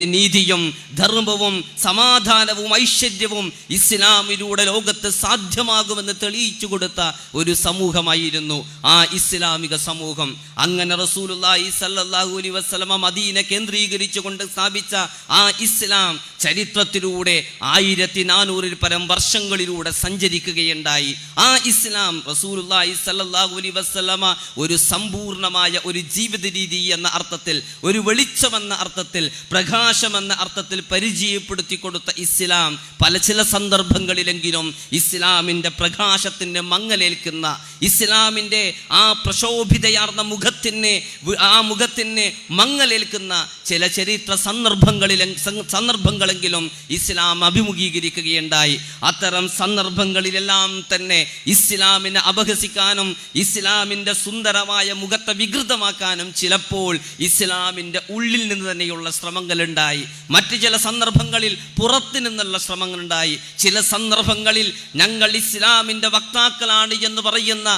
നീതിയും ധർമ്മവും സമാധാനവും ഐശ്വര്യവും ഇസ്ലാമിലൂടെ ലോകത്ത് സാധ്യമാകുമെന്ന് തെളിയിച്ചു കൊടുത്ത ഒരു സമൂഹമായിരുന്നു ആ ഇസ്ലാമിക സമൂഹം. അങ്ങനെ റസൂലുള്ളാഹി സ്വല്ലല്ലാഹു അലൈഹി വസല്ലമ മദീന കേന്ദ്രീകരിച്ചുകൊണ്ട് സ്ഥാപിച്ച ആ ഇസ്ലാം ചരിത്രത്തിലൂടെ 1400-ൽ പരം വർഷങ്ങളിലൂടെ സഞ്ചരിക്കുകയുണ്ടായി. ആ ഇസ്ലാം റസൂലുള്ളാഹി സ്വല്ലല്ലാഹു അലൈഹി വസല്ലമ ഒരു സമ്പൂർണമായ ഒരു ജീവിത രീതി എന്ന അർത്ഥത്തിൽ, ഒരു വെളിച്ചമെന്ന അർത്ഥത്തിൽ, പ്രകാശമെന്ന അർത്ഥത്തിൽ പരിചയപ്പെടുത്തി കൊടുത്ത ഇസ്ലാം ചില സന്ദർഭങ്ങളിലെങ്കിലും ഇസ്ലാമിൻ്റെ പ്രകാശത്തിന് മങ്ങലേൽക്കുന്ന, ഇസ്ലാമിൻ്റെ ആ പ്രശോഭിതയാർന്ന മുഖത്തിന് മങ്ങലേൽക്കുന്ന ചില ചരിത്ര സന്ദർഭങ്ങളെങ്കിലും ഇസ്ലാം അഭിമുഖീകരിക്കുകയുണ്ടായി. അത്തരം സന്ദർഭങ്ങളിലെല്ലാം തന്നെ ഇസ്ലാമിനെ അപഹസിക്കാനും ഇസ്ലാമിൻ്റെ സുന്ദരമായ മുഖത്തെ വികൃതമാക്കാനും ചിലപ്പോൾ ഇസ്ലാമിൻ്റെ ഉള്ളിൽ നിന്ന് തന്നെയുള്ള ശ്രമങ്ങളുണ്ടായി. മറ്റു ചില സന്ദർഭങ്ങളിൽ പുറത്തു നിന്നുള്ള ശ്രമങ്ങളുണ്ടായി. ചില സന്ദർഭങ്ങളിൽ ഞങ്ങൾ ഇസ്ലാമിൻ്റെ വക്താക്കളാണ് എന്ന് പറയുന്ന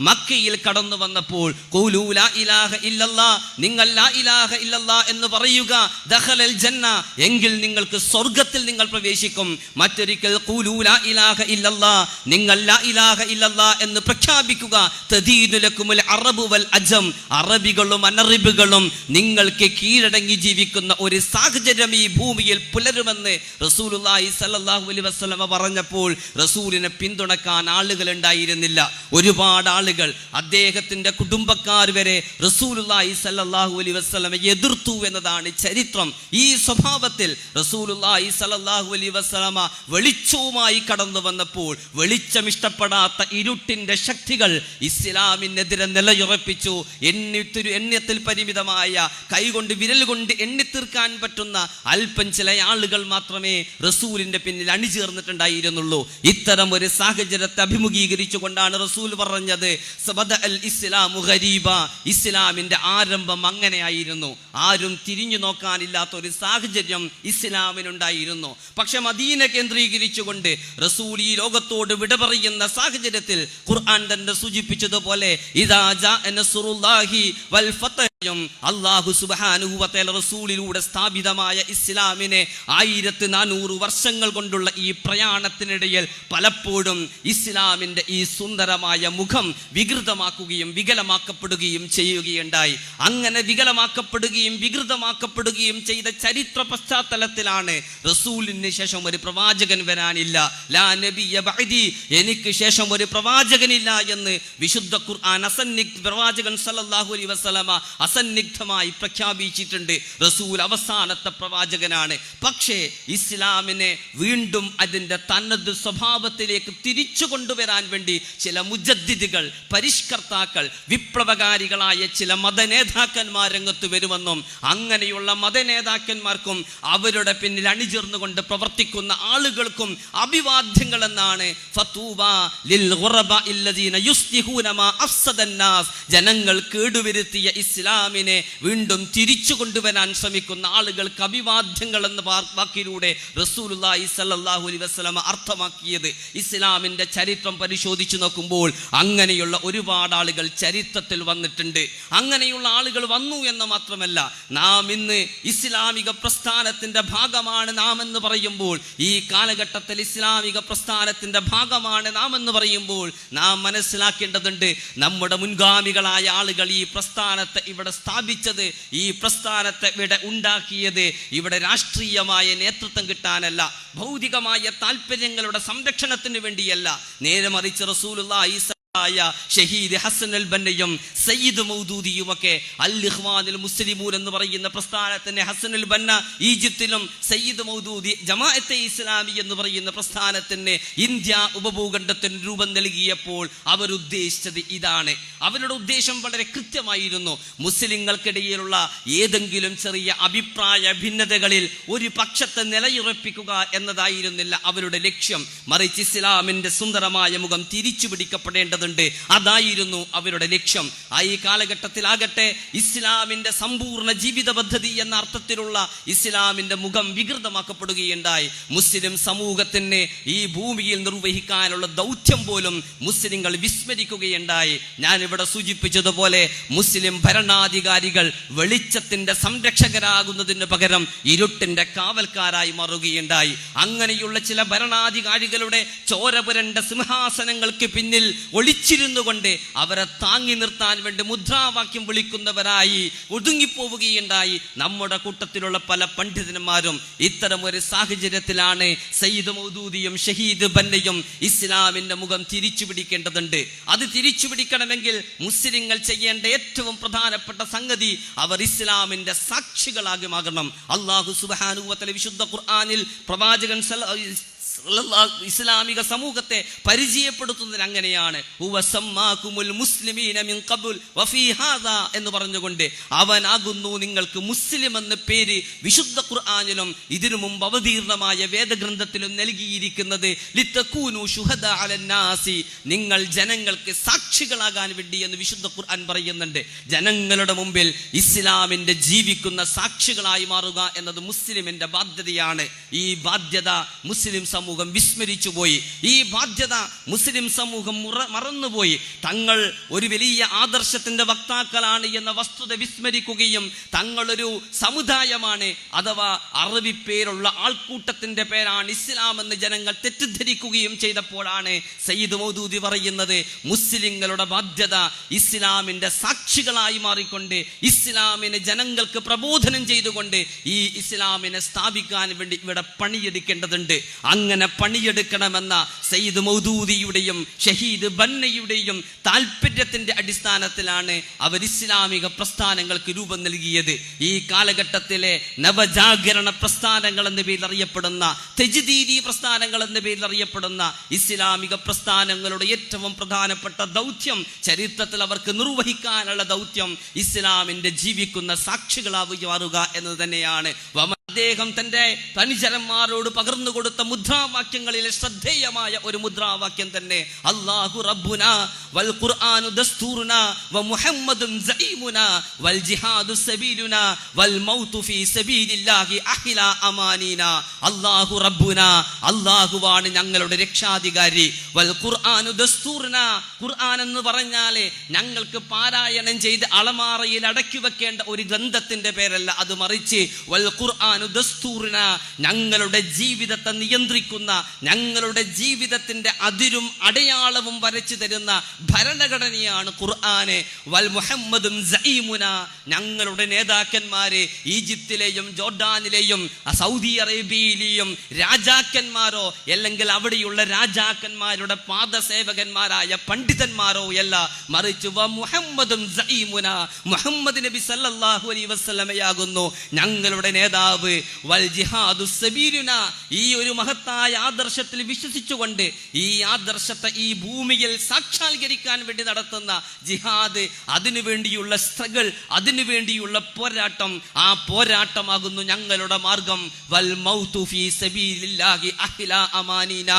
മക്കയിൽ കടന്നു വന്നപ്പോൾ ഖൂലൂ ലാ ഇലാഹ ഇല്ലല്ലാഹ്, നിങ്ങൾ ലാ ഇലാഹ ഇല്ലല്ലാഹ് എന്ന് പറയുക, ദഖലൽ ജന്ന, എങ്കിൽ നിങ്ങൾക്ക് സ്വർഗ്ഗത്തിൽ നിങ്ങൾ പ്രവേശിക്കും. മറ്റൊരിക്കൽ ഖൂലൂ ലാ ഇലാഹ ഇല്ലല്ലാഹ്, നിങ്ങൾ ലാ ഇലാഹ ഇല്ലല്ലാഹ് എന്ന് പ്രഖ്യാപിക്കുക, തദീനു ലക്കുമുൽ അറബു വൽ അജം, അറബികളും അനറബികളും നിങ്ങൾക്ക് കീഴടങ്ങി ജീവിക്കുന്ന ഒരു സാഹചര്യം ഈ ഭൂമിയിൽ പുലരുമെന്ന് റസൂലുള്ളാഹി സ്വല്ലല്ലാഹു അലൈഹി വസല്ലമ പറഞ്ഞപ്പോൾ റസൂലിനെ പിന്തുണക്കാൻ ആളുകൾ ഉണ്ടായിരുന്നില്ല. ഒരുപാട് ആളുകൾ, അദ്ദേഹത്തിന്റെ കുടുംബക്കാർ വരെ റസൂലുള്ളാഹി സ്വല്ലല്ലാഹു അലൈഹി വസല്ലമയെ എതിർത്തു എന്നതാണ് ചരിത്രം. ഈ സ്വഭാവത്തിൽ റസൂലുള്ളാഹി സ്വല്ലല്ലാഹു അലൈഹി വസല്ലമ വെളിച്ചവുമായി കടന്നു വന്നപ്പോൾ വെളിച്ചം ഇഷ്ടപ്പെടാത്ത ഇരുട്ടിന്റെ ശക്തികൾ ഇസ്ലാമിനെതിരെ നിലയുറപ്പിച്ചു. എണ്ണത്തിൽ പരിമിതമായ കൈകൊണ്ട്, വിരൽ കൊണ്ട് എണ്ണിത്തീർക്കാൻ പറ്റുന്ന അല്പം ചില ആളുകൾ മാത്രമേ റസൂലിന്റെ പിന്നിൽ അണിചേർന്നിട്ടുണ്ടായിരുന്നുള്ളൂ. ഇത്തരം ഒരു സാഹചര്യത്തെ അഭിമുഖീകരിച്ചുകൊണ്ടാണ് റസൂൽ പറഞ്ഞത്, ഇസ്ലാമിന്റെ ആരംഭം അങ്ങനെയായിരുന്നു. ആരും തിരിഞ്ഞു നോക്കാനില്ലാത്ത ഒരു സാഹചര്യം ഇസ്ലാമിനുണ്ടായിരുന്നു. പക്ഷെ മദീന കേന്ദ്രീകരിച്ചുകൊണ്ട് റസൂൽ ഈ ലോകത്തോട് വിട പറയുന്ന സാഹചര്യത്തിൽ ഖുർആൻ തന്നെ സൂചിപ്പിച്ചതുപോലെ ഇദാ ജാഅ നസ്റുല്ലാഹി വൽ ഫത്ഹ്, അല്ലാഹു സുബ്ഹാനഹു വ തആല റസൂലിലൂടെ സ്ഥാപിതമായ ഇസ്ലാമിനെ 1400 വർഷങ്ങൾ കൊണ്ടുള്ള ഈ പ്രയാണത്തിനിടയിൽ പലപ്പോഴും ഇസ്ലാമിന്റെ ഈ സുന്ദരമായ മുഖം വികൃതമാക്കുകയും വികലമാക്കപ്പെടുകയും ചെയ്യുകയുണ്ടായി. അങ്ങനെ വികലമാക്കപ്പെടുകയും വികൃതമാക്കപ്പെടുകയും ചെയ്ത ചരിത്ര പശ്ചാത്തലത്തിലാണ് റസൂലിന് ശേഷം ഒരു പ്രവാചകൻ വരാനില്ല, ലാ നബിയ ബഅദി, എനിക്ക് ശേഷം ഒരു പ്രവാചകനില്ല എന്ന് വിശുദ്ധ ഖുർആൻ പ്രവാചകൻ സല്ലല്ലാഹു അലൈഹി വസല്ലമ അസന്നിഗ്ധമായി പ്രഖ്യാപിച്ചിട്ടുണ്ട്. റസൂൽ അവസാനത്തെ പ്രവാചകനാണ്. പക്ഷേ ഇസ്ലാമിനെ വീണ്ടും അതിൻ്റെ തനത് സ്വഭാവത്തിലേക്ക് തിരിച്ചു കൊണ്ടുവരാൻ വേണ്ടി ചില മുജദ്ദിദുകൾ, പരിഷ്കർത്താക്കൾ, വിപ്ലവകാരികളായ ചില മതനേതാക്കന്മാർ രംഗത്ത് വരുമെന്നും അങ്ങനെയുള്ള മതനേതാക്കന്മാർക്കും അവരുടെ പിന്നിൽ അണിചേർന്നുകൊണ്ട് പ്രവർത്തിക്കുന്ന ആളുകൾക്കും അഭിവാദ്യങ്ങൾ എന്നാണ്. ഫതൂബാ ലിൽ ഗുറബാ ഇല്ലദീന യുസ്ലിഹൂന മാ അഫ്സദൻ നാസ്, ജനങ്ങൾ കേടുവരുത്തിയ ഇസ്ലാമിനെ വീണ്ടും തിരിച്ചു കൊണ്ടുവരാൻ ശ്രമിക്കുന്ന ആളുകൾക്ക് അഭിവാദ്യങ്ങൾ എന്ന വാക്കിലൂടെ റസൂലുള്ളാഹി സ്വല്ലല്ലാഹു അലൈഹി വസല്ലമ അർത്ഥമാക്കിയത്. ഇസ്ലാമിന്റെ ചരിത്രം പരിശോധിച്ചു നോക്കുമ്പോൾ അങ്ങനെയുള്ള ഒരുപാട് ആളുകൾ ചരിത്രത്തിൽ വന്നിട്ടുണ്ട്. അങ്ങനെയുള്ള ആളുകൾ വന്നു എന്ന് മാത്രമല്ല, നാം ഇന്ന് ഇസ്ലാമിക പ്രസ്ഥാനത്തിന്റെ ഭാഗമാണ് നാം എന്ന് പറയുമ്പോൾ, ഈ കാലഘട്ടത്തിൽ ഇസ്ലാമിക പ്രസ്ഥാനത്തിന്റെ ഭാഗമാണ് നാം എന്ന് പറയുമ്പോൾ നാം മനസ്സിലാക്കേണ്ടതുണ്ട്, നമ്മുടെ മുൻഗാമികളായ ആളുകൾ ഈ പ്രസ്ഥാനത്തെ ഇവിടെ സ്ഥാപിച്ചത്, ഈ പ്രസ്ഥാനത്തെ ഇവിടെ ഉണ്ടാക്കിയത് ഇവിടെ രാഷ്ട്രീയമായ നേതൃത്വം കിട്ടാനല്ല, ഭൗതികമായ താല്പര്യങ്ങളുടെ സംരക്ഷണത്തിന് വേണ്ടിയല്ല. നേരെ മറിച്ച് റസൂലുള്ളാഹി ഷഹീദ് ഹസൻ അൽ ബന്നയും സയ്യിദ് മൗദൂദിയുമൊക്കെ അൽ ഇഖ്വാനുൽ മുസ്ലിമൂൻ എന്ന് പറയുന്ന പ്രസ്ഥാനത്തിന്റെ ഹസൻ അൽ ബന്ന ഈജിപ്തിലും സയ്യിദ് മൗദൂദി ജമാഅത്തെ ഇസ്ലാമി എന്ന് പറയുന്ന പ്രസ്ഥാനത്തിന് ഇന്ത്യ ഉപഭൂഖണ്ഡത്തിന് രൂപം നൽകിയപ്പോൾ അവരുദ്ദേശിച്ചത് ഇതാണ്. അവരുടെ ഉദ്ദേശം വളരെ കൃത്യമായിരുന്നു. മുസ്ലിങ്ങൾക്കിടയിലുള്ള ഏതെങ്കിലും ചെറിയ അഭിപ്രായ ഭിന്നതകളിൽ ഒരു പക്ഷത്തെ നിലയുറപ്പിക്കുക എന്നതായിരുന്നില്ല അവരുടെ ലക്ഷ്യം. മറിച്ച് ഇസ്ലാമിന്റെ സുന്ദരമായ മുഖം തിരിച്ചു പിടിക്കപ്പെടേണ്ടത് ജീവിക്കേണ്ടതുണ്ട്. അതായിരുന്നു അവരുടെ ലക്ഷ്യം. ഈ കാലഘട്ടത്തിലാകട്ടെ ഇസ്ലാമിന്റെ സമ്പൂർണ്ണ ജീവിത പദ്ധതി എന്ന അർത്ഥത്തിലുള്ള ഇസ്ലാമിന്റെ മുഖം വികൃതമാക്കപ്പെടുകയുണ്ടായി. മുസ്ലിം സമൂഹത്തിന് ഈ ഭൂമിയിൽ നിർവഹിക്കാനുള്ള ദൗത്യം പോലും മുസ്ലിങ്ങൾ വിസ്മരിക്കുകയുണ്ടായി. ഞാൻ ഇവിടെ സൂചിപ്പിച്ചതുപോലെ മുസ്ലിം ഭരണാധികാരികൾ വെളിച്ചത്തിന്റെ സംരക്ഷകരാകുന്നതിന് പകരം ഇരുട്ടിന്റെ കാവൽക്കാരായി മാറുകയുണ്ടായി. അങ്ങനെയുള്ള ചില ഭരണാധികാരികളുടെ ചോരപുരണ്ട സിംഹാസനങ്ങൾക്ക് പിന്നിൽ ഒളിച്ചിരുന്നു കൊണ്ട് അവരെ താങ്ങി നിർത്താൻ വേണ്ടി മുദ്രാവാക്യം വിളിക്കുന്നവരായി ഒതുങ്ങിപ്പോവുകയുണ്ടായി നമ്മുടെ കൂട്ടത്തിലുള്ള പല പണ്ഡിതന്മാരും. ഇത്തരം ഒരു സാഹചര്യത്തിലാണ് സയ്യിദ് മൗദൂദിയും ഷഹീദ് ബന്നയും ഇസ്ലാമിന്റെ മുഖം തിരിച്ചു പിടിക്കേണ്ടതുണ്ട്. അത് തിരിച്ചു പിടിക്കണമെങ്കിൽ മുസ്ലിങ്ങൾ ചെയ്യേണ്ട ഏറ്റവും പ്രധാനപ്പെട്ട സംഗതി അവർ ഇസ്ലാമിന്റെ സാക്ഷികളാಗಿ മാറണം. അല്ലാഹു സുബ്ഹാനഹു വ തആല വിശുദ്ധ ഖുർആനിൽ പ്രവാചകൻ ഇസ്ലാമിക സമൂഹത്തെ പരിചയപ്പെടുത്തുന്നത് അങ്ങനെയാണ്. എന്ന് പറഞ്ഞുകൊണ്ട് അവനാകുന്നു നിങ്ങൾക്ക് മുസ്ലിം എന്ന പേര് വിശുദ്ധ ഖുർആനിലും ഇതിനു മുമ്പ് അവതീർണമായ വേദഗ്രന്ഥത്തിലും നൽകിയിരിക്കുന്നത്. നിങ്ങൾ ജനങ്ങൾക്ക് സാക്ഷികളാകാൻ വേണ്ടി എന്ന് വിശുദ്ധ ഖുർആൻ പറയുന്നുണ്ട്. ജനങ്ങളുടെ മുമ്പിൽ ഇസ്ലാമിന്റെ ജീവിക്കുന്ന സാക്ഷികളായി മാറുക എന്നത് മുസ്ലിമിന്റെ ബാധ്യതയാണ്. ഈ ബാധ്യത മുസ്ലിം സമൂഹം വിസ്മരിച്ചുപോയി. ഈ ബാധ്യത മുസ്ലിം സമൂഹം മറന്നുപോയി. തങ്ങൾ ഒരു വലിയ ആദർശത്തിന്റെ വക്താക്കളാണ് എന്ന വസ്തുത വിസ്മരിക്കുകയും തങ്ങളൊരു സമുദായമാണ് അഥവാ അറബി പേരുള്ള ആൾക്കൂട്ടത്തിന്റെ പേരാണ് ഇസ്ലാം എന്ന് ജനങ്ങൾ തെറ്റിദ്ധരിക്കുകയും ചെയ്തപ്പോഴാണ് സയ്യിദ് മൗദൂദി പറയുന്നത് മുസ്ലിങ്ങളുടെ ബാധ്യത ഇസ്ലാമിന്റെ സാക്ഷികളായി മാറിക്കൊണ്ട് ഇസ്ലാമിനെ ജനങ്ങൾക്ക് പ്രബോധനം ചെയ്തുകൊണ്ട് ഈ ഇസ്ലാമിനെ സ്ഥാപിക്കാൻ വേണ്ടി ഇവിടെ പണിയെടുക്കേണ്ടതുണ്ട്. അങ്ങനെ പണിയെടുക്കണമെന്ന സയ്യിദ് മൗദൂദിയുടെയും ഷഹീദ് ബന്നയുടെയും താല്പര്യത്തിന്റെ അടിസ്ഥാനത്തിലാണ് അവർ ഇസ്ലാമിക പ്രസ്ഥാനങ്ങൾക്ക് രൂപം നൽകിയത്. ഈ കാലഘട്ടത്തിലെ നവജാഗരണ പ്രസ്ഥാനങ്ങൾ എന്ന പേരിൽ അറിയപ്പെടുന്ന തജ്ദീദി പ്രസ്ഥാനങ്ങൾ എന്ന പേരിൽ അറിയപ്പെടുന്ന ഇസ്ലാമിക പ്രസ്ഥാനങ്ങളുടെ ഏറ്റവും പ്രധാനപ്പെട്ട ദൗത്യം, ചരിത്രത്തിൽ അവർക്ക് നിർവഹിക്കാനുള്ള ദൗത്യം ഇസ്ലാമിന്റെ ജീവിക്കുന്ന സാക്ഷികളാവുക മാറുക എന്നത് തന്നെയാണ്. അദ്ദേഹം തന്റെ തനിജനന്മാരോട് പകർന്നു കൊടുത്ത മുദ്രാവാക്യങ്ങളിലെ ശ്രദ്ധേയമായ ഒരു മുദ്രാവാക്യം തന്നെ അല്ലാഹു റബ്ബുനാ വൽ ഖുർആനു ദസ്തൂറുനാ വ മുഹമ്മദുൻ സഈമുനാ വൽ ജിഹാദു സബീലുനാ വൽ മൗതു ഫീ സബീലില്ലാഹി അഹ്ലാ അമാനീനാ. അല്ലാഹു റബ്ബുനാ, അല്ലാഹുവാണ് ഞങ്ങളുടെ രക്ഷാധികാരി. വൽ ഖുർആനു ദസ്തൂറുനാ, ഖുർആൻ എന്ന് പറഞ്ഞാൽ ഞങ്ങൾക്ക് പാരായണം ചെയ്ത് അളമാറയിൽ അടക്കി വെക്കേണ്ട ഒരു ഗ്രന്ഥത്തിന്റെ പേരല്ല, അത് മറിച്ച് വൽ ഖുർആൻ ഞങ്ങളുടെ ജീവിതത്തെ നിയന്ത്രിക്കുന്ന, ഞങ്ങളുടെ ജീവിതത്തിന്റെ അതിരും അടയാളവും വരച്ചു തരുന്ന ഭരണഘടനയാണ് ഖുർആന്. വൽ മുഹമ്മദും സഈമുന, ഞങ്ങളുടെ നേതാക്കന്മാര് ഈജിപ്തിലെയും ജോർഡാനിലെയും സൗദി അറേബ്യയിലെയും രാജാക്കന്മാരോ അല്ലെങ്കിൽ അവിടെയുള്ള രാജാക്കന്മാരുടെ പാദസേവകന്മാരായ പണ്ഡിതന്മാരോ അല്ല, മറിച്ച് വ മുഹമ്മദും സഈമുന, മുഹമ്മദ് നബി സല്ലല്ലാഹു അലൈഹി വസല്ലമയാകുന്നു ഞങ്ങളുടെ നേതാവ്. വൽ ജിഹാദു സബീലുന, ഈ ഒരു മഹത്തായ ആദർശത്തിൽ വിശ്വസിച്ചുകൊണ്ട് ഈ ആദർശത്തെ ഈ ഭൂമിയിൽ സാക്ഷാത്കരിക്കാൻ വേണ്ടി നടത്തുന്ന ജിഹാദ്, അതിനുവേണ്ടിയുള്ള സ്ട്രഗിൾ, അതിനുവേണ്ടിയുള്ള പോരാട്ടം, ആ പോരാട്ടമാകുന്നു ഞങ്ങളുടെ മാർഗം. വൽ മൗതു ഫീ സബീലില്ലാഹി അഹ്ലാ അമാനീന,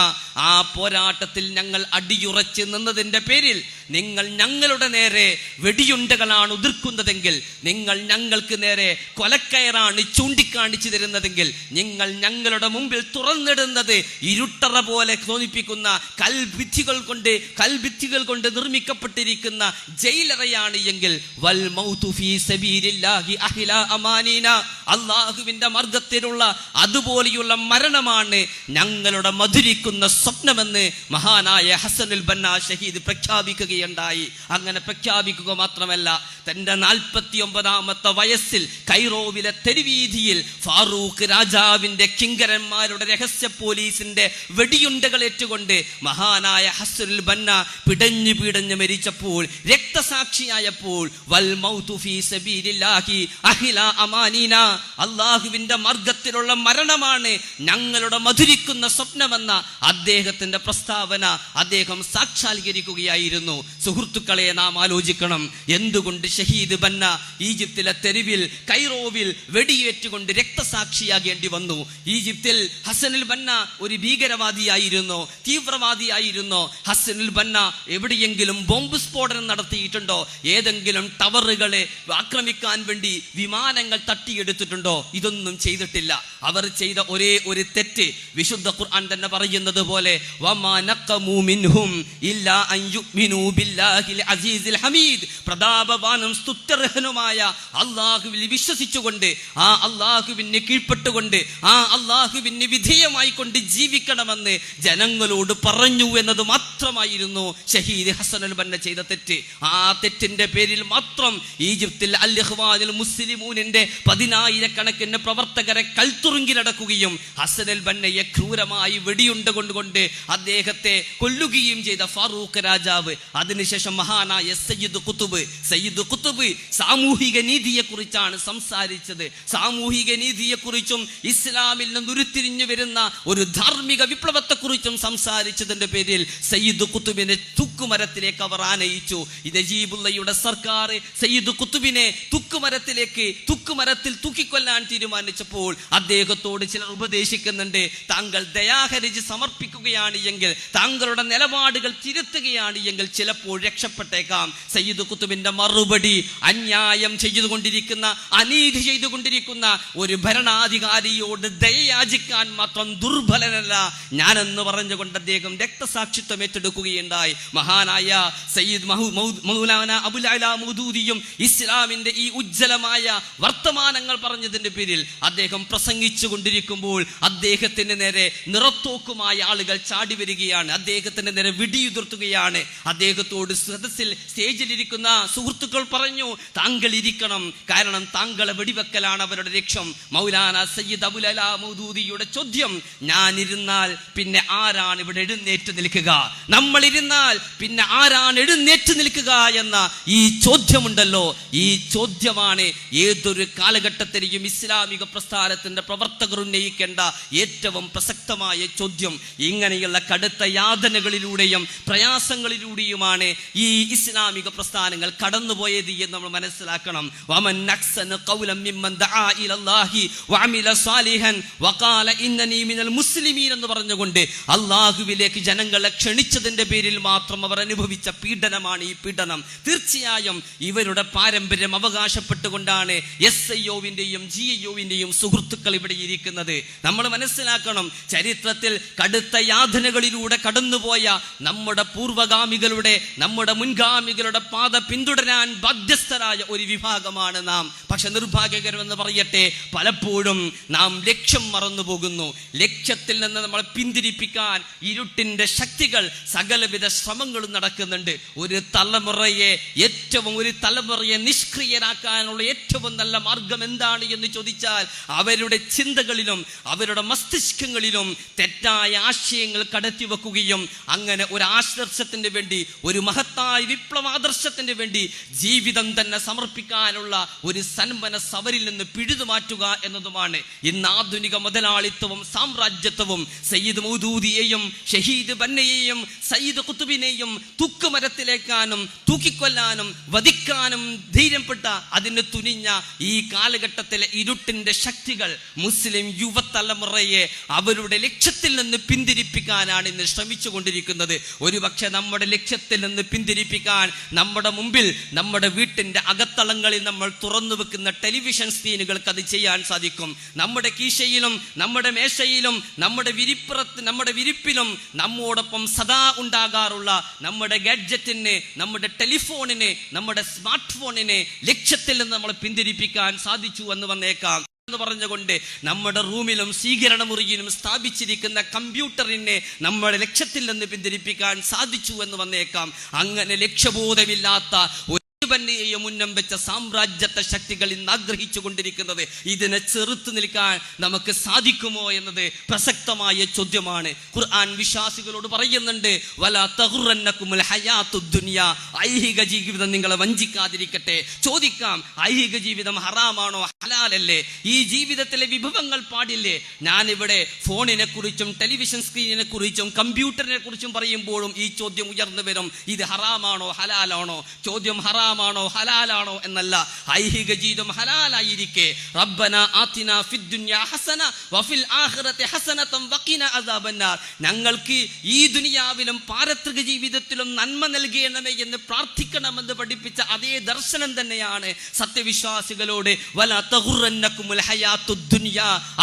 ആ പോരാട്ടത്തിൽ ഞങ്ങൾ അടിയുറച്ച് നിന്നതിന്റെ പേരിൽ നിങ്ങൾ ഞങ്ങളുടെ നേരെ വെടിയുണ്ടകളാണ് ഉതിർക്കുന്നതെങ്കിൽ, നിങ്ങൾ ഞങ്ങൾക്ക് നേരെ കൊലക്കയറാണ് ചൂണ്ടിക്കാണിച്ചു തരുന്നതെങ്കിൽ, നിങ്ങൾ ഞങ്ങളുടെ മുമ്പിൽ തുറന്നിടുന്നത് ഇരുട്ടറ പോലെ തോന്നിപ്പിക്കുന്ന കൽഭിത്തികൾ കൊണ്ട് നിർമ്മിക്കപ്പെട്ടിരിക്കുന്ന ജയിലറയാണ് എങ്കിൽ വൽ മൗതു ഫീ സബീലില്ലാഹി അഹ്ലാ അമാനീന, അല്ലാഹുവിന്റെ മാർഗ്ഗത്തിലുള്ള അതുപോലെയുള്ള മരണമാണ് ഞങ്ങളുടെ മധുരിക്കുന്ന സ്വപ്നമെന്ന് മഹാനായ ഹസനുൽ ബന്ന ഷഹീദ് പ്രഖ്യാപിക്കുകയുണ്ടായി. അങ്ങനെ പ്രഖ്യാപിക്കുക മാത്രമല്ല, തന്റെ 49ാമത്തെ വയസ്സിൽ കൈറോവിലെ തെരുവീതിയിൽ ഫാറൂഖ് രാജാവിന്റെ കിങ്കരന്മാരുടെ രഹസ്യ പോലീസിന്റെ വെടിയുണ്ടകൾ ഏറ്റുകൊണ്ട് മഹാനായ ഹസനുൽ ബന്ന പിടഞ്ഞു മരിച്ചപ്പോൾ, രക്തസാക്ഷിയായപ്പോൾ വൽ മൗതു ഫീ സബീലില്ലാഹി അഹ്ലാ അമാനീന, അല്ലാഹുവിന്റെ മാർഗ്ഗത്തിലുള്ള മരണമാണ് ഞങ്ങളുടെ മധുരിക്കുന്ന സ്വപ്നമെന്ന അദ്ദേഹത്തിന്റെ പ്രസ്താവന അദ്ദേഹം സാക്ഷാത്കരിക്കുകയായിരുന്നു. സുഹൃത്തുക്കളെ, നാം ആലോചിക്കണം, എന്തുകൊണ്ട് ഷഹീദ് ബന്ന ഈജിപ്തിലെ തെരുവിൽ കൈറോവിൽ വെടിയേറ്റുകൊണ്ട് രക്തസാക്ഷിയാകേണ്ടി വന്നു? ഈജിപ്തിൽ ഹസനുൽ ബന്ന ഒരു ഭീകരവാദിയായിരുന്നോ, തീവ്രവാദിയായിരുന്നോ? ഹസനുൽ ബന്ന എവിടെയെങ്കിലും ബോംബ് സ്ഫോടനം നടത്തിയിട്ടുണ്ടോ? ഏതെങ്കിലും ടവറുകളെ ആക്രമിക്കാൻ വേണ്ടി വിമാനങ്ങൾ തട്ടിയെടുത്തിട്ടുണ്ടോ? ഇതൊന്നും ചെയ്തിട്ടില്ല. അവർ ചെയ്ത ഒരേ ഒരു തെറ്റ് വിശുദ്ധ ഖുർആൻ തന്നെ പറയുന്നത് പോലെ വമാ നഖമു മിൻഹും ഇല്ലാ അൻ യുഅ്മിനൂ ബില്ലാഹിൽ അസീസിൽ ഹമീദ്, പ്രതാപവാനും സ്തുത്യർഹനുമായ അല്ലാഹുവിൽ വിശ്വസിച്ചുകൊണ്ട്, ആ അല്ലാഹുവിന് കീഴ്പ്പെട്ടുകൊണ്ട്, ആ അല്ലാഹുവിന് വിധേയമായി കൊണ്ട് ജീവിക്കണമെന്ന് ജനങ്ങളോട് പറഞ്ഞു എന്നത് മാത്രമായിരുന്നു ഷഹീദ് ഹസനുൽ ബന്ന ചെയ്ത തെറ്റ്. ആ തെറ്റിന്റെ പേരിൽ മാത്രം ഈജിപ്തിൽ അൽ ഇഖ്വാനുൽ മുസ്ലിമൂനിന്റെ 10,000-കണക്കിന് പ്രവർത്തകരെ കൽത്തുറുങ്കിലടക്കുകയും ഹസനുൽ ബന്നയെ ക്രൂരമായി വെടിയുണ്ട കൊണ്ട് അദ്ദേഹത്തെ കൊല്ലുകയും ചെയ്ത ഫാറൂഖ് രാജാവ്, അതിനുശേഷം മഹാനായ സയ്യിദ് ഖുതുബ് സാമൂഹിക നീതിയെ കുറിച്ചാണ് സംസാരിച്ചത്. സാമൂഹിക നീതിയെ കുറിച്ചും ഇസ്ലാമിൽ നിന്ന് ഉരുത്തിരിഞ്ഞു വരുന്ന ഒരു ധാർമ്മിക വിപ്ലവത്തെ കുറിച്ചും സംസാരിച്ചതിന്റെ പേരിൽ സയ്യിദ് ഖുതുബിനെ തൂക്കുമരത്തിലേക്ക് അവർ ആനയിച്ചു. നജീബുള്ളയുടെ സർക്കാർ സയ്യിദ് ഖുതുബിനെ തൂക്കുമരത്തിൽ തൂക്കിക്കൊല്ലാൻ തീരുമാനിച്ചപ്പോൾ അദ്ദേഹത്തോട് ചിലർ ഉപദേശിക്കുന്നുണ്ട്, താങ്കൾ ദയാഹരജി സമർപ്പിക്കുകയാണ് എങ്കിൽ, താങ്കളുടെ നിലപാടുകൾ തിരുത്തുകയാണ് എങ്കിൽ ചിലപ്പോൾ രക്ഷപ്പെട്ടേക്കാം. സയ്യിദ് ഖുതുബിന്റെ മറുപടി, അന്യായം ചെയ്തുകൊണ്ടിരിക്കുന്ന, അനീതി ചെയ്തുകൊണ്ടിരിക്കുന്ന ഒരു ഭരണാധികാരിയോട് ദയയാചിക്കാൻ മാത്രം ദുർബലനല്ല ഞാനെന്ന് പറഞ്ഞുകൊണ്ട് അദ്ദേഹം രക്തസാക്ഷിത്വം ഏറ്റെടുക്കുകയുണ്ടായി. മഹാനായ സയ്യിദ് മൗലാന അബുൽ അലാ മൗദൂദിയും ഇസ്ലാമിന്റെ ഈ ഉജ്ജ്വലമായ വർത്തമാനങ്ങൾ പറഞ്ഞതിന്റെ പേരിൽ അദ്ദേഹം പ്രസംഗിച്ചു കൊണ്ടിരിക്കുമ്പോൾ അദ്ദേഹത്തിന് നേരെ നിറത്തോക്കുമായ ആളുകൾ ചാടി വരികയാണ്, അദ്ദേഹത്തിന്റെ നേരെ വെടിയുതിർത്തുകയാണ്. അദ്ദേഹത്തോട് സദസ്സിൽ സ്റ്റേജിലിരിക്കുന്ന സുഹൃത്തുക്കൾ പറഞ്ഞു, താങ്കൾ ഇരിക്കണം, കാരണം താങ്കളെ വെടിവെക്കലാണ് അവരുടെ ലക്ഷ്യം. മൗലാന സയ്യിദ് അബുൽ അലാ മൗദൂദിയുടെ ചോദ്യം, ഞാൻ ഇരുന്നാൽ പിന്നെ ആരാണ് ഇവിടെ എഴുന്നേറ്റ് നിൽക്കുക? നമ്മൾ ഇരുന്നാൽ പിന്നെ ആരാണ് എഴുന്നേറ്റ് നിൽക്കുക എന്ന ഈ ചോദ്യമുണ്ടല്ലോ, ഈ ചോദ്യമാണ് ഏതൊരു കാലഘട്ടത്തിലെയും ഇസ്ലാമിക പ്രസ്ഥാനത്തിന്റെ പ്രവർത്തകർ ഉന്നയിക്കേണ്ട ഏറ്റവും പ്രസക്തമായ ചോദ്യം. ഇങ്ങനെയുള്ള കടുത്ത യാതനകളിലൂടെയും പ്രയാസങ്ങളിലൂടെയുമാണ് ഈ ഇസ്ലാമിക പ്രസ്ഥാനങ്ങൾ കടന്നുപോയത് എന്ന് നമ്മൾ മനസ്സിലാക്കണം. വമൻ അഹ്സനു ഖൗലൻ മിമ്മൻ ദആ ഇലല്ലാഹി വഅമില സാലിഹൻ വഖാല ഇന്നനി മിനൽ മുസ്ലിമീൻ എന്ന് പറഞ്ഞുകൊണ്ട് അല്ലാഹുവിലേക്ക് ജനങ്ങളെ ക്ഷണിച്ചതിന്റെ പേരിൽ മാത്രം അവർ അനുഭവിച്ച പീഡനമാണ് ഈ പീഡനം. തീർച്ചയായും ഇവരുടെ പാരമ്പര്യം അവകാശപ്പെട്ടുകൊണ്ടാണ് SIO-വിന്റെയും GIO-വിന്റെയും സുഹൃത്തുക്കൾ ഇവിടെ ഇരിക്കുന്നത്. നമ്മൾ മനസ്സിലാക്കണം, ചരിത്രത്തിൽ കടുത്ത യാതനകളിലൂടെ കടന്നുപോയ നമ്മുടെ പൂർവഗാമികളുടെ, നമ്മുടെ മുൻഗാമികളുടെ പാത പിന്തുടരാൻ ബാധ്യസ്ഥരായ ഒരു വിഭാഗമാണ് നാം. പക്ഷെ നിർഭാഗ്യകരമെന്ന് പറയട്ടെ, പലപ്പോഴും നാം ലക്ഷ്യം മറന്നു പോകുന്നു. ലക്ഷ്യത്തിൽ നിന്ന് നമ്മളെ പിന്തിരിപ്പിക്കാൻ ഇരുട്ടിന്റെ ശക്തികൾ സകലവിധ ശ്രമങ്ങളും നടക്കുന്നുണ്ട്. ഒരു തലമുറയെ നിഷ്ക്രിയരാക്കാനുള്ള ഏറ്റവും നല്ല മാർഗം എന്താണ് എന്ന് ചോദിച്ചാൽ, അവരുടെ ചിന്തകളിലും അവരുടെ മസ്തിഷ്കങ്ങളിലും തെറ്റായ ആശയങ്ങൾ കടത്തി വെക്കുകയും അങ്ങനെ ഒരു ആദർശത്തിന് വേണ്ടി, ഒരു മഹത്തായ വിപ്ലവാദർശത്തിന് വേണ്ടി ജീവിതം തന്നെ സമർപ്പിക്കാനുള്ള ഒരു സന്മനസ് അവരിൽ നിന്ന് പിഴുതു മാറ്റുക എന്നതുമാണ്. ഇന്ന് ആധുനിക മുതലാളിത്തവും സാമ്രാജ്യത്വവും സയ്യിദ് മൗദൂദിയെയും ഷഹീദ് ബന്നയെയും സയ്യിദ് ഖുതുബിനെയും തൂക്കുമരത്തിലേക്കാനും തൂക്കിക്കൊല്ലാനും വധിക്കാനും ധൈര്യപ്പെട്ട, അതിന് തുനിഞ്ഞ ഈ കാലഘട്ടത്തിലെ ഇരുട്ടിന്റെ ശക്തികൾ മുസ്ലിം യുവതലമുറയെ അവരുടെ ലക്ഷ്യത്തിൽ നിന്ന് പിന്തിരിപ്പിക്കാനാണ് ഇന്ന് ശ്രമിച്ചുകൊണ്ടിരിക്കുന്നത്. ഒരുപക്ഷെ നമ്മുടെ ലക്ഷ്യത്തിൽ നിന്ന് പിന്തിരിപ്പിക്കാൻ നമ്മുടെ മുമ്പിൽ, നമ്മുടെ വീട്ടിന്റെ അകത്തളങ്ങളിൽ നമ്മൾ തുറന്നു വെക്കുന്ന ടെലിവിഷൻ സ്ക്രീനുകൾക്ക് അത് ചെയ്യാൻ സാധിക്കും. നമ്മുടെ കീശയിലും നമ്മുടെ മേശയിലും നമ്മുടെ വിരിപ്പിലും നമ്മോടൊപ്പം സദാ ഉണ്ടാകാറുള്ള നമ്മുടെ ഗാഡ്ജറ്റിന്, നമ്മുടെ ടെലിഫോണിന്, നമ്മുടെ സ്മാർട്ട് ഫോണിനെ ലക്ഷ്യത്തിൽ നിന്ന് നമ്മൾ പിന്തിരിപ്പിക്കാൻ സാധിച്ചു എന്ന് വന്നേക്കാം എന്ന് പറഞ്ഞുകൊണ്ട് നമ്മുടെ റൂമിലും സ്വീകരണ മുറിയിലും സ്ഥാപിച്ചിരിക്കുന്ന കമ്പ്യൂട്ടറിനെ നമ്മുടെ ലക്ഷ്യത്തിൽ നിന്ന് പിന്തിരിപ്പിക്കാൻ സാധിച്ചു എന്ന് വന്നേക്കാം. അങ്ങനെ ലക്ഷ്യബോധമില്ലാത്ത ജീവനെയും മുന്നം വെച്ച സാമ്രാജ്യത്വ ശക്തികൾ ഇന്ന് ആഗ്രഹിച്ചു കൊണ്ടിരിക്കുന്നത്. ഇതിനെ ചെറുത്തു നിൽക്കാൻ നമുക്ക് സാധിക്കുമോ എന്നത് പ്രസക്തമായ ചോദ്യമാണ്. ഖുർആൻ വിശ്വാസികളോട് പറയുന്നുണ്ട്, വലാ തഗുറന്നകുമുൽ ഹയാത്തുദ് ദുനിയ, ഐഹിക ജീവിതം നിങ്ങളെ വഞ്ചിക്കാതിരിക്കട്ടെ. ചോദിക്കാം, ഐഹിക ജീവിതം ഹറാമാണോ ഹലാലല്ലേ? ഈ ജീവിതത്തിലെ വിഭവങ്ങൾ പാടില്ലേ? ഞാനിവിടെ ഫോണിനെ കുറിച്ചും ടെലിവിഷൻ സ്ക്രീനിനെ കുറിച്ചും കമ്പ്യൂട്ടറിനെ കുറിച്ചും പറയുമ്പോഴും ഈ ചോദ്യം ഉയർന്നു വരും. ഇത് ഹറാമാണോ ഹലാലാണോ? ചോദ്യം ഹറാമാണോ ഹലാലാണോ എന്നല്ല. ഐഹിക ജീവിതം ഹലാലായിരിക്കെ റബ്ബനാ ആതിനാ ഫിദ് ദുനിയാ ഹസന വഫിൽ ആഖിറതി ഹസനതൻ വഖിനാ അദാബന്നാർ, ഞങ്ങൾക്ക് ഈ ദുനിയാവിലും പാരത്രിക ജീവിതത്തിലും നന്മ നൽകണമേ എന്ന് പ്രാർത്ഥിക്കണമെന്ന് പഠിപ്പിച്ച അതേ ദർശനം തന്നെയാണ് സത്യവിശ്വാസികളോട് വലാ തഗുറന്നകുമുൽ ഹയാത്തുദ് ദുനിയ,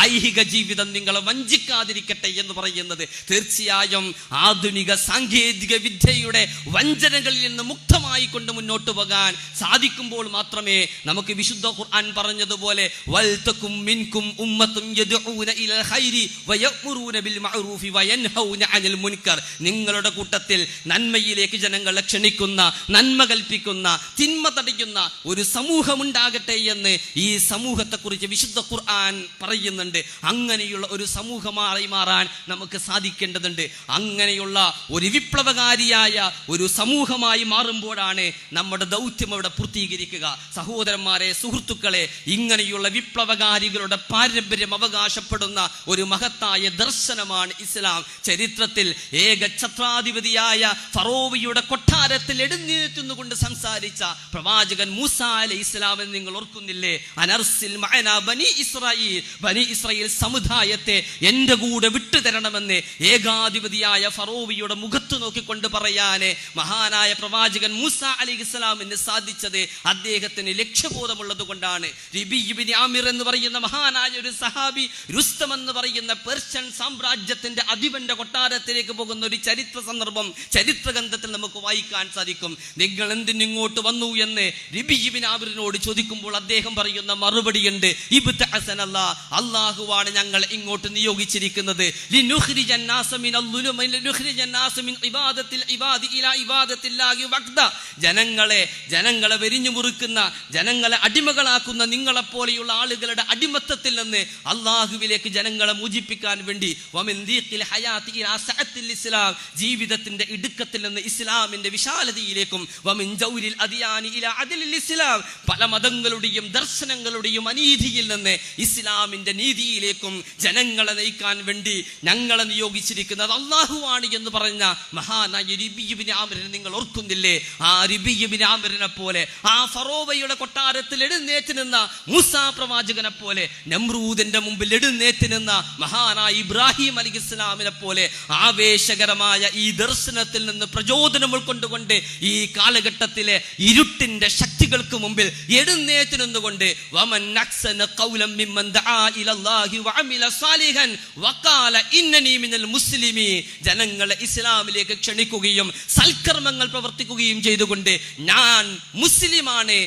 ഐഹിക ജീവിതം നിങ്ങളെ വഞ്ചിക്കാതിരിക്കട്ടെ എന്ന് പറയുന്നത്. തീർച്ചയായും ആധുനിക സാങ്കേതിക വിദ്യയുടെ വഞ്ചനകളിൽ നിന്ന് മുക്തമായി കൊണ്ട് മുന്നോട്ട് പോകാൻ സാധിക്കുമ്പോൾ മാത്രമേ നമുക്ക് വിശുദ്ധ ഖുർആൻ പറഞ്ഞതുപോലെ വൽതകും മിൻകും ഉമ്മത്തുൻ യദ്ഊന ഇലൽ ഖൈരി വയഅ്മുറൂന ബിൽ മഅറൂഫി വയൻഹൗന അനിൽ മുൻകർ, നിങ്ങളുടെ കൂട്ടത്തിൽ നന്മയിലേക്ക് ജനങ്ങളെ ക്ഷണിക്കുന്ന, നന്മ കൽപ്പിക്കുന്ന, തിന്മ തടയുന്ന ഒരു സമൂഹം ഉണ്ടാകട്ടെ എന്ന് ഈ സമൂഹത്തെക്കുറിച്ച് വിശുദ്ധ ഖുർആൻ പറയുന്നുണ്ട്. അങ്ങനെയുള്ള ഒരു സമൂഹമായി മാറാൻ നമുക്ക് സാധിക്കേണ്ടതുണ്ട്. അങ്ങനെയുള്ള ഒരു വിപ്ലവകാരിയായ ഒരു സമൂഹമായി മാറുമ്പോഴാണ് നമ്മുടെ ദൗത്യം അവിടെ പൂർത്തീകരിക്കുക. സഹോദരന്മാരെ, സുഹൃത്തുക്കളെ, ഇങ്ങനെയുള്ള വിപ്ലവകാരികളുടെ പാരമ്പര്യം അവകാശപ്പെടുന്ന ഒരു മഹത്തായ ദർശനമാണ് ഇസ്ലാം. ചരിത്രത്തിൽ ഏക ഛത്രാധിപതിയായ ഫറോവയുടെ കൊട്ടാരത്തിൽ എഴുന്നേറ്റുന്നുകൊണ്ട് സംസാരിച്ച പ്രവാചകൻ മൂസ അലൈഹി ഇസ്ലാം നിങ്ങൾ ഓർക്കുന്നില്ലേ? അനർസിൽ മഅനാ ബനി ഇസ്രായീൽ, ബനി ഇസ്രായേൽ സമുദായത്തെ എന്റെ കൂടെ വിട്ടുതരണമെന്ന് ഏകാധിപതിയായ ഫറോവയുടെ മുഖത്ത് നോക്കിക്കൊണ്ട് പറയാന് മഹാനായ പ്രവാചകൻ മൂസ അലൈഹി ഇസ്ലാമിന് സാധിച്ചത് അദ്ദേഹത്തിന് ലക്ഷ്യബോധമുള്ളത് കൊണ്ടാണ്. റബീ ഇബ്നു ആമിർ എന്ന് പറയുന്ന മഹാനായ ഒരു സഹാബി രുസ്തം എന്ന് പറയുന്ന പേർഷ്യൻ സാമ്രാജ്യത്തിന്റെ അധിപന്റെ കൊട്ടാരത്തിലേക്ക് പോകുന്ന ഒരു ചരിത്ര സന്ദർഭം ചരിത്ര ഗ്രന്ഥത്തിൽ നമുക്ക് വായിക്കാൻ സാധിക്കും. നിങ്ങൾ എന്തിനിങ്ങോട്ട് വന്നു എന്ന് റബീ ഇബ്നു ആമിറിനോട് ചോദിക്കുമ്പോൾ അദ്ദേഹം പറയുന്ന മറുപടിയുണ്ട്, ഇബ്തഅസനല്ലാഹ്, അല്ലാഹുവാണ് ഞങ്ങൾ ഇങ്ങോട്ട് നിയോഗിച്ചിരിക്കുന്നത്. ലിനുഖ്രിജൻ നാസ മിനൽ ളുലുമി ലിനുഖ്രിജൻ നാസ മിൻ ഇബാദത്തിൽ ഇബാദി ഇലാ ഇബാദത്തില്ലാഹി വഖ്ദ, ജനങ്ങളെ വെരിഞ്ഞു മുറുക്കുന്ന, ജനങ്ങളെ അടിമകളാക്കുന്ന നിങ്ങളെപ്പോലെയുള്ള ആളുകളുടെ അടിമത്തത്തിൽ നിന്ന് അള്ളാഹുവിലേക്ക് ജനങ്ങളെ മോചിപ്പിക്കാൻ വേണ്ടി വമിൻ ദീഖിൽ ഹയാത്തി ഇലാ സഅത്തിൽ ഇസ്ലാം, ജീവിതത്തിന്റെ ഇടുക്കത്തിൽ നിന്ന് ഇസ്ലാമിന്റെ വിശാലതയിലേക്കും വമിൻ ജൗരിൽ അദിയാനി ഇലാ അദ്ലിൽ ഇസ്ലാം, പല മതങ്ങളുടെയും ദർശനങ്ങളുടെയും അനീതിയിൽ നിന്ന് ഇസ്ലാമിന്റെ നീതിയിലേക്കും ജനങ്ങളെ നയിക്കാൻ വേണ്ടി ഞങ്ങളെ നിയോഗിച്ചിരിക്കുന്നത് അള്ളാഹുവാണ് എന്ന് പറഞ്ഞ മഹാനായ റബീ ഇബ്നു ആമിറിനെ നിങ്ങൾ ഓർക്കുന്നില്ലേ? ആ റബീ ഇബ്നു ആമിറിനെ പോലെ, ആ ഫറോവയുടെ കൊട്ടാരത്തിൽ എഴുന്നേറ്റ് നിന്ന മൂസാ പ്രവാചകനെ പോലെ, നമ്രൂദിന്റെ മുമ്പിൽ എഴുന്നേറ്റ് നിന്ന മഹാനായ ഇബ്രാഹിം അലൈഹിസ്സലാമിനെ പോലെ ആവേശകരമായ ഈ ദർശനത്തിൽ നിന്ന് പ്രചോദനം ഉൾക്കൊണ്ടുകൊണ്ട് ഈ കാലഘട്ടത്തിലെ ഇരുട്ടിന്റെ ശക്തികൾക്ക് മുമ്പിൽ എഴുന്നേറ്റ് നിന്നുകൊണ്ട് വമൻ അഹ്സന ഖൗലൻ മിമ്മൻ ദആ ഇലല്ലാഹി വഅമില സാലിഹൻ വഖാല ഇന്നനി മിനൽ മുസ്ലിമീൻ, ജനങ്ങളെ ഇസ്ലാമിലേക്ക് ക്ഷണിക്കുകയും സൽക്കർമ്മങ്ങൾ പ്രവർത്തിക്കുകയും ചെയ്തുകൊണ്ട് ഞാൻ മുസ്ലിമാണ്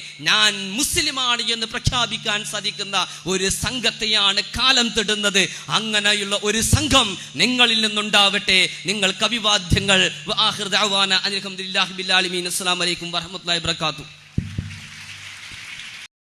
എന്ന് പ്രഖ്യാപിക്കാൻ സാധിക്കുന്ന ഒരു സംഘത്തെയാണ് കാലം തേടുന്നത്. അങ്ങനെയുള്ള ഒരു സംഘം നിങ്ങളിൽ നിന്നുണ്ടാവട്ടെ. നിങ്ങൾക്ക് അഭിവാദ്യങ്ങൾ. അസ്സലാമു അലൈക്കും വറഹ്മത്തുള്ളാഹി വബറകാതുഹു.